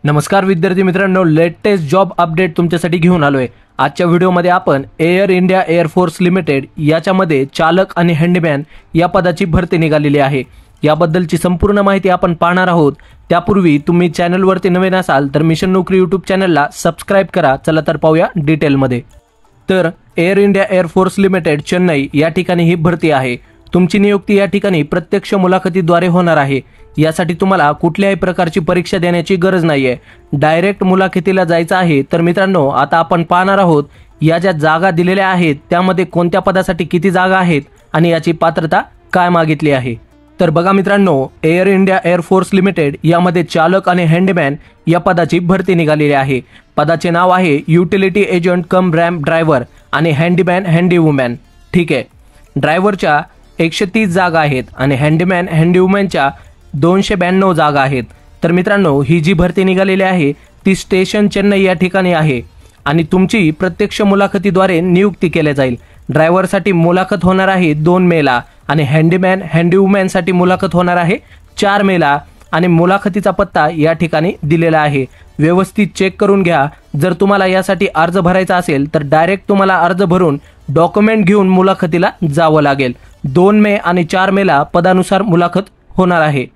नमस्कार विद्यार्थी मित्रांनो, लेटेस्ट जॉब अपडेट तुमच्यासाठी घेऊन आलोय। आजच्या व्हिडिओमध्ये आपण air India air force limited याच्यामध्ये चालक आणि हँडीमॅन या पदाची भरती निघालेली आहे। याबद्दलची संपूर्ण माहिती आपण पाहणार आहोत। त्यापूर्वी तुम्ही चॅनलवरती नवीन असाल तर मिशन नोकरी यूट्यूब चॅनलला सबस्क्राइब करा। चला तर पाहूया डिटेलमध्ये। तर air India air force limited Chennai या ठिकाणी ही भरती आहे। तुमची नियुक्ती या ठिकाणी प्रत्यक्ष मुलाखतीद्वारे होणार आहे। यासाठी तुम्हाला कुठल्याही प्रकारची परीक्षा देण्याची गरज नाहीये, डायरेक्ट मुलाखतीला जायचं आहे। तर मित्रांनो, आता आपण पाहणार आहोत या ज्या जागा दिलेल्या आहेत त्यामध्ये कोणत्या पदासाठी किती जागा आहेत आणि याची पात्रता काय मागितली आहे। तर बघा मित्रांनो, air India air force limited यामध्ये चालक आणि हँडीमॅन या पदाची भरती निघालेली आहे। पदाचे नाव आहे युटिलिटी एजंट कम रॅम्प ड्रायव्हर आणि हँडीमॅन हँडीवुमॅन। ठीक आहे, ड्रायव्हरच्या 130 जागा आहेत आणि हँडीमॅन हँडीवुमॅनच्या 292 जागा आहेत। तर मित्रांनो, ही जी भरती निघालेली आहे ती स्टेशन चेन्नई या ठिकाणी आहे आणि तुमची प्रत्यक्ष मुलाखतीद्वारे नियुक्ती केली जाईल। ड्रायव्हरसाठी मुलाखत होणार आहे 2 मेला आणि हँडीमॅन हँडीवुमॅनसाठी मुलाखत होणार आहे 4 मेला आणि मुलाखतीचा पत्ता या ठिकाणी दिलेला आहे। व्यवस्थित चेक करून घ्या। जर तुम्हाला यासाठी अर्ज भरायचा असेल तर डायरेक्ट तुम्हाला अर्ज भरून डॉक्युमेंट घेऊन मुलाखतीला जावं लागेल। 2 मे आणि 4 मेला पदानुसार मुलाखत होणार आहे।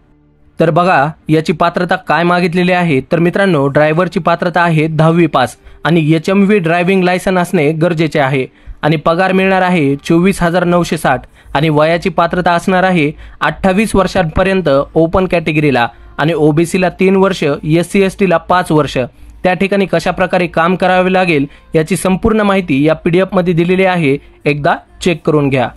तर बघा याची पात्रता काय मागितलेली आहे। तर मित्रांनो, ड्रायव्हरची पात्रता आहे 10वी पास आणि HMV ड्रायव्हिंग लायसन असणे गरजेचे आहे आणि पगार मिळणार आहे 24,960 आणि वयाची पात्रता असणार आहे 28 वर्षांपर्यंत ओपन कॅटेगरीला आणि ओबीसीला 3 वर्ष, SC ST ला 5 वर्ष। त्या ठिकाणी कशा प्रकारे काम करावे लागेल याची संपूर्ण माहिती या PDF मध्ये दिलेली आहे, एकदा चेक करून घ्या।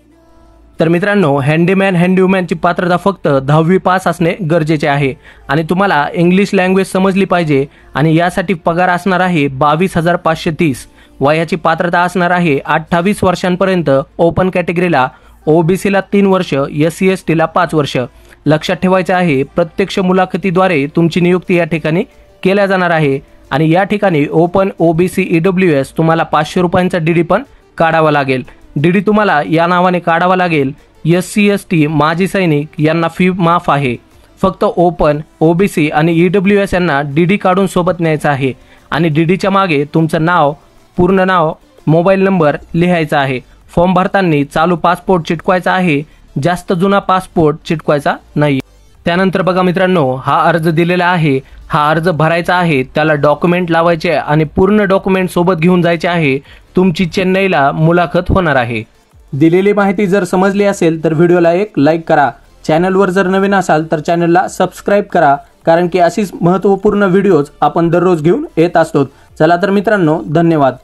तर मित्रांनो, हँडीमॅन हँडीवुमॅनची पात्रता फक्त 10वी पास असणे गरजेचे आहे आणि तुम्हाला इंग्लिश लँग्वेज समजली पाहिजे आणि यासाठी पगार असणार आहे 22,530। वयाची पात्रता असणार आहे 28 वर्षांपर्यंत ओपन कॅटेगरीला, ओबीसीला 3 वर्ष, SC ST ला 5 वर्ष। लक्षात ठेवायचं आहे, प्रत्यक्ष मुलाखतीद्वारे तुमची नियुक्ती या ठिकाणी केल्या जाणार आहे आणि या ठिकाणी ओपन, OBC, EWS तुम्हाला 500 रुपयांचा DD पण काढावा लागेल। DD तुम्हाला या नावाने काढावा लागेल। SC ST माजी सैनिक यांना फी माफ आहे। फक्त ओपन, OBC आणि EWS यांना DD काढून सोबत न्यायचं आहे आणि DDच्या मागे तुमचं नाव, पूर्ण नाव, मोबाईल नंबर लिहायचा आहे। फॉर्म भरताना चालू पासपोर्ट चिटकवायचा आहे, जास्त जुना पासपोर्ट चिटकवायचा नाही। त्यानंतर बघा मित्रांनो, हा अर्ज दिलेला आहे, हा अर्ज भरायचा आहे, त्याला डॉक्युमेंट लावायचे आणि पूर्ण डॉक्युमेंट सोबत घेऊन जायचे आहे। तुमची चेन्नईला मुलाखत होणार आहे। दिलेली माहिती जर समजली असेल तर व्हिडिओला एक लाईक करा। चॅनलवर जर नवीन असाल तर चॅनलला सबस्क्राइब करा, कारण की अशीच महत्त्वपूर्ण व्हिडिओज आपण दररोज घेऊन येत असतो। चला तर मित्रांनो, धन्यवाद।